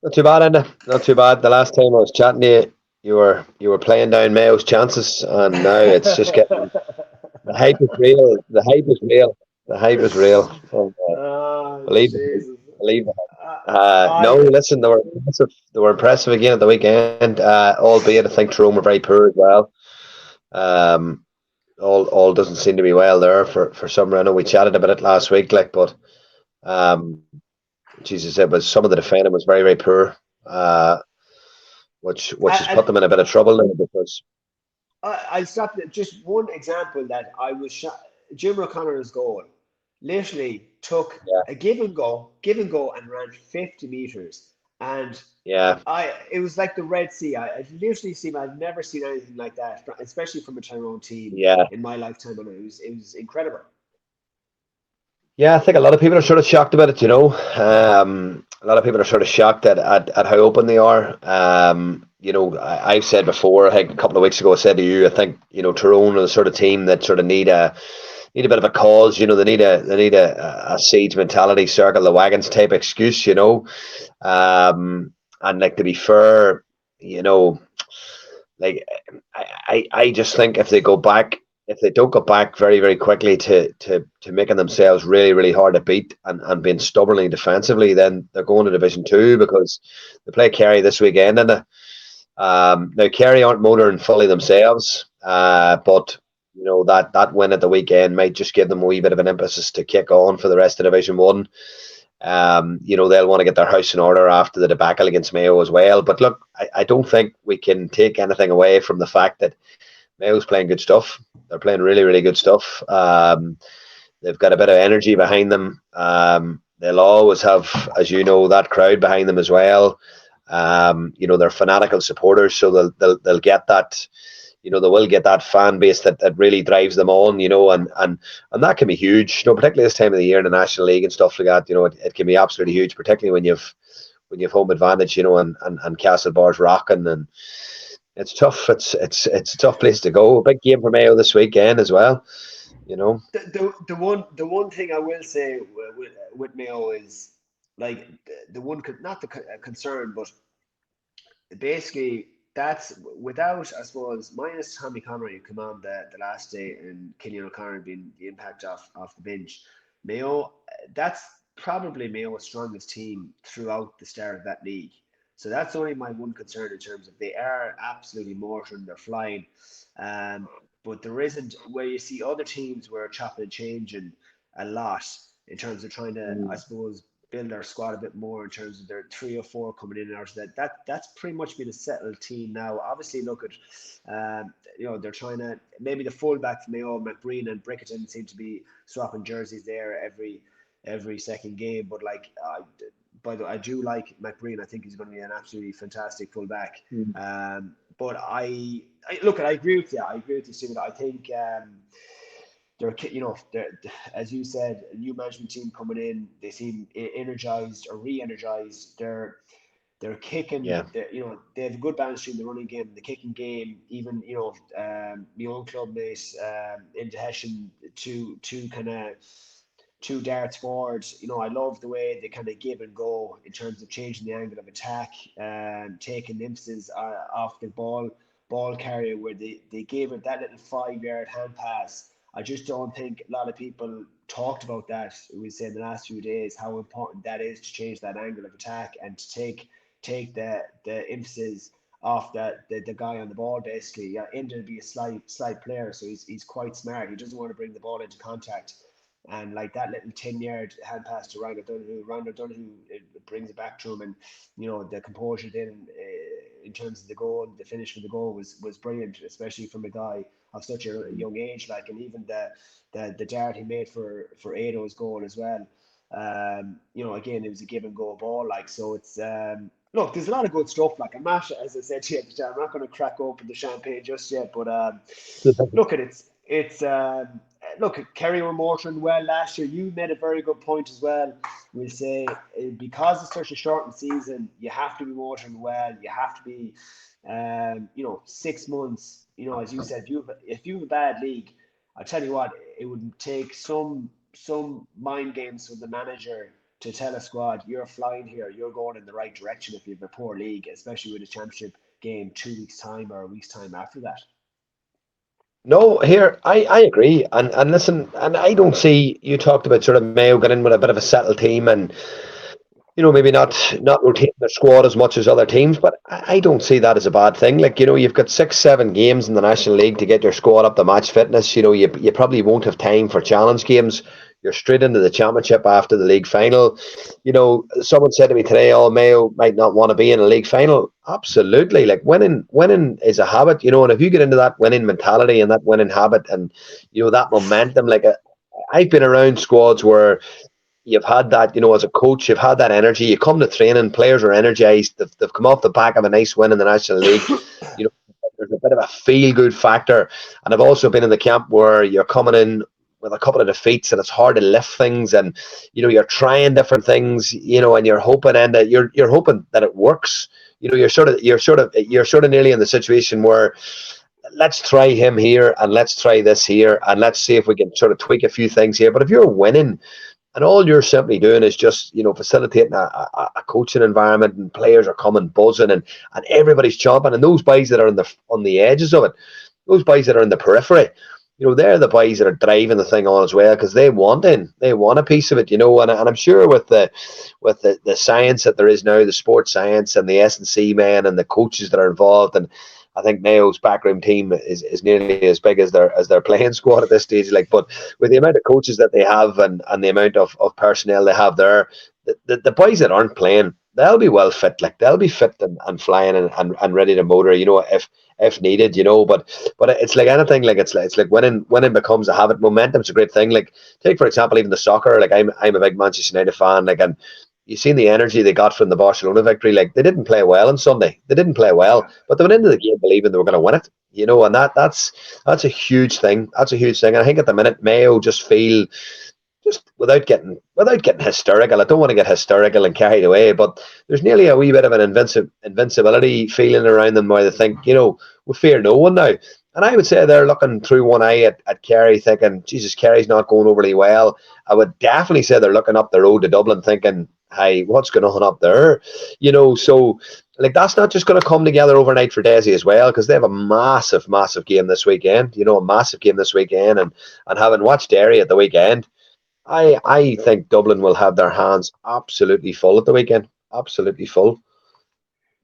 Not too bad, Enda. Not too bad. The last time I was chatting to you, you were playing down Mayo's chances, and now it's just getting the hype is real. The hype is real. The hype is real. And, Oh, believe it, Jesus. believe it. Uh, No, I listen, they were impressive. They were impressive again at the weekend. Albeit I think Tyrone were very poor as well. Um, all doesn't seem to be well there for some. I know we chatted about it last week, like, but um, Jesus, it was some of the defending was very very poor. Uh, which has I, put them in a bit of trouble now because I'll stop there. Just one example that I was shot. Jim O'Connor's goal literally took yeah, a give and go, and ran 50 meters. And yeah, it was like the Red Sea. I've never seen anything like that, especially from a Tyrone team yeah, in my lifetime. And it was incredible. yeah. I think a lot of people are sort of shocked about it. A lot of people are sort of shocked at how open they are. I've said before, I think a couple of weeks ago, I said to you, I think Tyrone are the sort of team that sort of need a bit of a cause. They need a siege mentality, circle the wagons type excuse. And like to be fair, you know. Like I just think if they don't go back very, very quickly to making themselves really, really hard to beat and being stubbornly defensively, then they're going to Division Two because they play Kerry this weekend. And now Kerry aren't motoring fully themselves, but that win at the weekend might just give them a wee bit of an impetus to kick on for the rest of Division One. They'll want to get their house in order after the debacle against Mayo as well. But look, I don't think we can take anything away from the fact that Mayo's playing good stuff. They're playing really, really good stuff. They've got a bit of energy behind them. They'll always have, as you know, that crowd behind them as well. They're fanatical supporters, so they'll get that. They will get that fan base that really drives them on. And that can be huge. Particularly this time of the year in the National League and stuff like that. It can be absolutely huge, particularly when you've home advantage. And Castlebar's rocking, and it's tough. It's a tough place to go. A big game for Mayo this weekend as well. You know. The one thing I will say with Mayo is like the one not the concern, but basically that's without, I suppose, minus Tommy Conroy who come on the last day, and Killian O'Connor being the impact off the bench. Mayo, that's probably Mayo's strongest team throughout the start of that league. So that's only my one concern in terms of they are absolutely mortaring, they're flying. Um, but there isn't where you see other teams where chopping and changing a lot in terms of trying to, I Mm. suppose, build our squad a bit more in terms of their 3 or 4 coming in and out. That's pretty much been a settled team now. Obviously, look at they're trying to maybe the fullbacks Mayo, McBreen and Brickerton seem to be swapping jerseys there every second game. But like, by the way, I do like McBreen. I think he's going to be an absolutely fantastic fullback. Mm. But I look. I agree with you. I agree with you, Stephen. I think. They're, as you said, a new management team coming in. They seem energized or re-energized. They're kicking. Yeah. They have a good balance between the running game and the kicking game. Even my own club mate in Hessian, two kind of two darts forwards. I love the way they kind of give and go in terms of changing the angle of attack and taking emphasis off the ball carrier where they gave it that little 5 yard hand pass. I just don't think a lot of people talked about that. We say in the last few days how important that is to change that angle of attack and to take the emphasis off the guy on the ball basically. Yeah, Enda to be a slight player, so he's quite smart. He doesn't want to bring the ball into contact. And like that little 10 yard hand pass to Ryan O'Donoghue it brings it back to him, and the composure then in terms of the goal, the finish for the goal was brilliant, especially from a guy of such a young age. Like, and even the dart he made for Ado's goal as well. Again, it was a give and go ball. Like, so it's look, there's a lot of good stuff. Like, I'm not, as I said to you at the start, I'm not going to crack open the champagne just yet, but look at it. It's look, Kerry were motoring well last year. You made a very good point as well. We'll say because it's such a shortened season, you have to be motoring well. You have to be, 6 months. As you said, if you have a bad league, I tell you what, it would take some mind games for the manager to tell a squad you're flying here, you're going in the right direction if you have a poor league, especially with a championship game 2 weeks time or a week's time after that. No, here I agree, and listen, and I don't see you talked about sort of Mayo getting in with a bit of a settled team, and maybe not rotating their squad as much as other teams, but I don't see that as a bad thing. Like, you've got 6, 7 games in the National League to get your squad up to match fitness. You probably won't have time for challenge games. You're straight into the championship after the league final. Someone said to me today, "Oh, Mayo might not want to be in a league final." Absolutely, like winning is a habit, and if you get into that winning mentality and that winning habit, and that momentum, like I've been around squads where you've had that, as a coach, you've had that energy. You come to training, players are energized. They've come off the back of a nice win in the National League. You know, there's a bit of a feel good factor. And I've also been in the camp where you're coming in with a couple of defeats and it's hard to lift things, and you're trying different things, and you're hoping, and you're hoping that it works. You're sort of nearly in the situation where let's try him here and let's try this here and let's see if we can sort of tweak a few things here. But if you're winning and all you're simply doing is just, facilitating a coaching environment, and players are coming buzzing, and everybody's chomping, and those boys that are on the edges of it, those boys that are in the periphery, they're the boys that are driving the thing on as well, because they want a piece of it, and I'm sure with the science that there is now, the sports science and the S&C men and the coaches that are involved, and I think Mayo's backroom team is nearly as big as their playing squad at this stage. Like, but with the amount of coaches that they have, and the amount of personnel they have there, the boys that aren't playing, they'll be well fit. Like, they'll be fit and flying and ready to motor, if needed, but it's like anything. Like, it's like winning becomes a habit. Momentum's a great thing. Like, take for example even the soccer. Like, I'm a big Manchester United fan. Like, and you've seen the energy they got from the Barcelona victory. Like, they didn't play well on Sunday. They didn't play well, Yeah. but they went into the game believing they were going to win it. And that's a huge thing. That's a huge thing. And I think at the minute Mayo just feel, just without getting hysterical. I don't want to get hysterical and carried away, but there's nearly a wee bit of an invincibility feeling around them, where they think, we fear no one now. And I would say they're looking through one eye at Kerry, thinking, Jesus, Kerry's not going overly well. I would definitely say they're looking up the road to Dublin, thinking, hey, what's going on up there? So, like, that's not just going to come together overnight for Desi as well, because they have a massive, massive game this weekend. A massive game this weekend, and having watched Derry at the weekend, I think Dublin will have their hands absolutely full at the weekend. Absolutely full.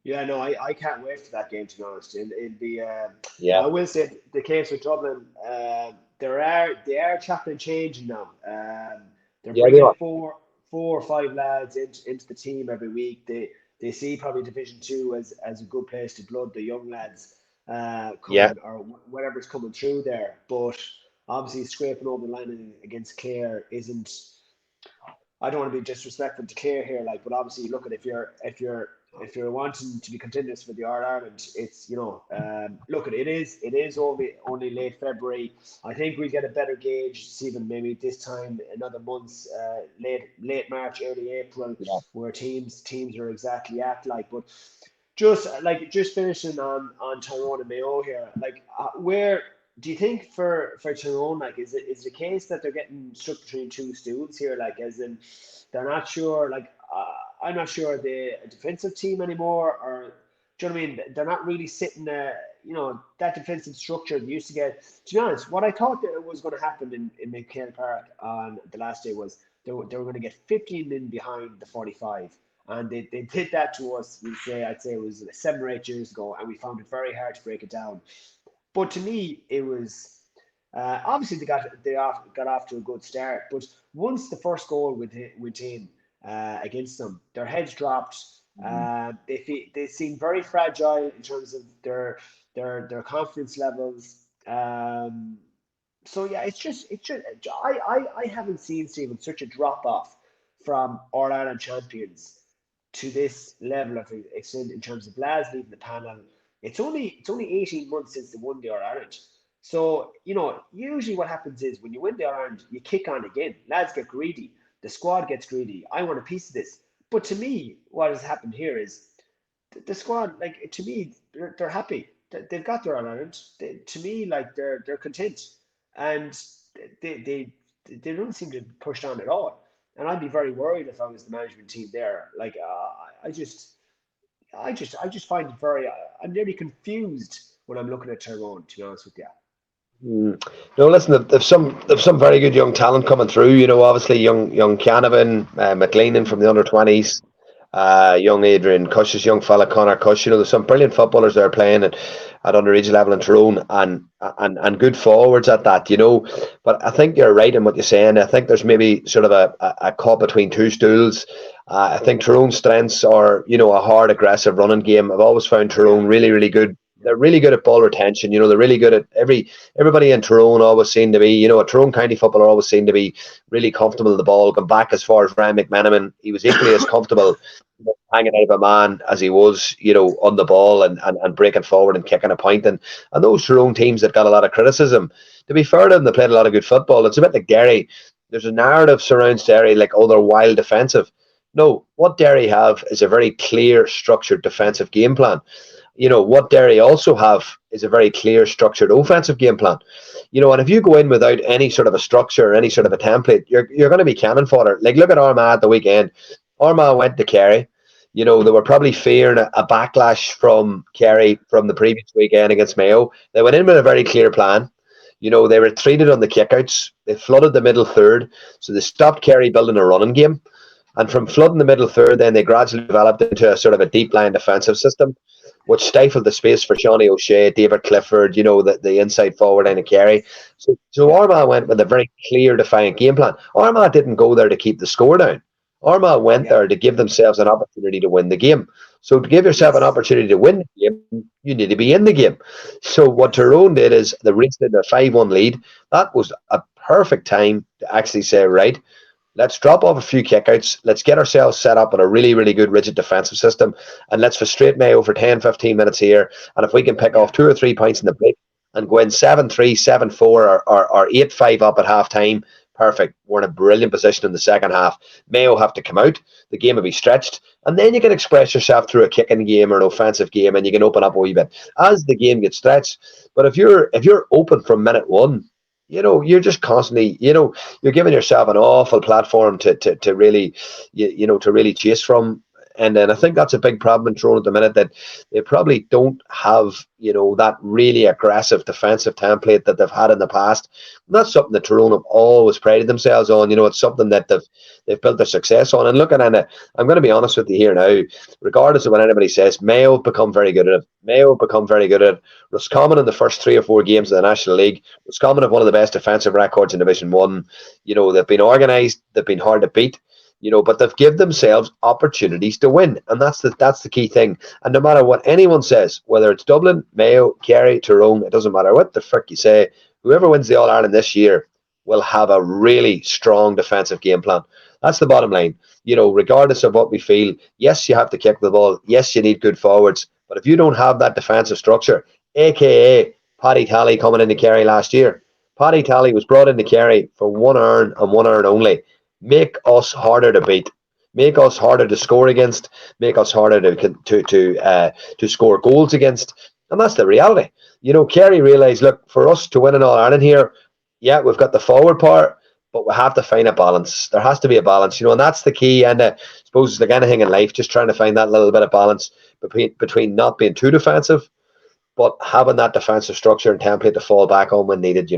Yeah, no, I can't wait for that game, to be honest. In the Yeah. Now I will say the case with Dublin, they are chopping and changing now. They're Yeah, they bringing are. four or five lads into the team every week. They see probably Division 2 as a good place to blood the young lads Yeah. coming, or whatever's coming through there. But obviously scraping over the line against Clare isn't. I don't want to be disrespectful to Clare here, like, but obviously, look at, if you're wanting to be contenders for the All Ireland, it's, look at, it is only late February. I think we get a better gauge, Stephen, maybe this time another month, late March, early April, Yeah. where teams are exactly at, like, but just finishing on Tyrone and Mayo here, like, where do you think for Tyrone, like, is it a case that they're getting stuck between two stools here, like, as in they're not sure, like, I'm not sure they're a defensive team anymore, or do you know what I mean? They're not really sitting that defensive structure they used to get. To be honest, what I thought that was going to happen in McHale Park on the last day was they were going to get 15 men behind the 45. And they did that to us, I'd say it was 7 or 8 years ago, and we found it very hard to break it down. But to me, it was obviously they got off to a good start. But once the first goal went in against them, their heads dropped. They seemed very fragile in terms of their confidence levels. So yeah, it's just I haven't seen, Stephen, such a drop off from All Ireland champions to this level of extent in terms of lads leaving the panel. It's only 18 months since they won the All Ireland. So, usually what happens is when you win the All Ireland, you kick on again. Lads get greedy. The squad gets greedy. I want a piece of this. But to me, what has happened here is the squad, like, to me, they're happy. They've got their All Ireland. To me, like, they're content, and they they they don't seem to be pushed on at all. and I'd be very worried if I was the management team there. Like, I just find it very. I'm nearly confused when I'm looking at Tyrone. To be honest with you. Mm. No, listen, they've some very good young talent coming through. Obviously young Canavan, McLeanan from the under 20s, young Adrian Cush's young fella Connor Cush. There's some brilliant footballers that are playing at underage level in Tyrone, and good forwards at that. But I think you're right in what you're saying. I think there's maybe sort of a caught between two stools. I think Tyrone's strengths are, a hard, aggressive running game. I've always found Yeah, Tyrone really, really good. yeah, They're really good at ball retention. They're really good at everybody in Tyrone always seem to be, a Tyrone County footballer always seem to be really comfortable with the ball. Going back as far as Ryan McManaman, he was equally as comfortable hanging out of a man as he was, on the ball and breaking forward and kicking a point. And those Tyrone teams that got a lot of criticism, to be fair to them, they played a lot of good football. It's a bit like Derry. There's a narrative surrounds Derry like, oh, they're wild defensive. No, what Derry have is a very clear, structured defensive game plan. What Derry also have is a very clear, structured offensive game plan. And if you go in without any sort of a structure, any sort of a template, you're going to be cannon fodder. Like, look at Armagh at the weekend. Armagh went to Kerry. They were probably fearing a backlash from Kerry from the previous weekend against Mayo. They went in with a very clear plan. They retreated on the kickouts. They flooded the middle third. So they stopped Kerry building a running game. And from flooding the middle third, then they gradually developed into a sort of a deep line defensive system, which stifled the space for Shawnee O'Shea, David Clifford, the inside forward line of Kerry. So yeah, Armagh went with a very clear, defiant game plan. Armagh didn't go there to keep the score down. Armagh went yeah. there to give themselves an opportunity to win the game. So to give yourself an Yes, opportunity to win the game, you need to be in the game. So what yes, Tyrone did is they reached in a 5-1 lead. That was a perfect time to actually say, right, let's drop off a few kickouts. Let's get ourselves set up in a really, really good rigid defensive system. And let's frustrate Mayo for 10, 15 minutes here. And if we can pick yeah, off 2 or 3 points in the break and go in 7-3, 7-4, or 8-5 up at half time, perfect. We're in a brilliant position in the second half. Mayo have to come out. The game will be stretched. And then you can express yourself through a kicking game or an offensive game, and you can open up a wee bit as the game gets stretched. But if you're open from minute one, you're just constantly, you're giving yourself an awful platform to really, to really chase from. And then I think that's a big problem in Toronto at the minute, that they probably don't have, that really aggressive defensive template that they've had in the past. And that's something that Toronto have always prided themselves on. It's something that they've built their success on. And looking at it, I'm going to be honest with you here now, regardless of what anybody says, Mayo have become very good at it. Mayo have become very good at it. Roscommon in the first 3 or 4 games of the National League, Roscommon have one of the best defensive records in Division 1. They've been organised, they've been hard to beat, but they've given themselves opportunities to win. And that's the key thing. And no matter what anyone says, whether it's Dublin, Mayo, Kerry, Tyrone, it doesn't matter what the frick you say, whoever wins the All Ireland this year will have a really strong defensive game plan. That's the bottom line. Regardless of what we feel, yes, you have to kick the ball. Yes, you need good forwards. But if you don't have that defensive structure, aka Paddy Tally coming into Kerry last year, Paddy Tally was brought into Kerry for one earn and one earn only. Make us harder to beat. Make us harder to score against. Make us harder to score goals against. And that's the reality. Kerry realised, look, for us to win an All Ireland here, yeah, we've got the forward part, but we have to find a balance. There has to be a balance, and that's the key. And I suppose it's like anything in life, just trying to find that little bit of balance between not being too defensive, but having that defensive structure and template to fall back on when needed.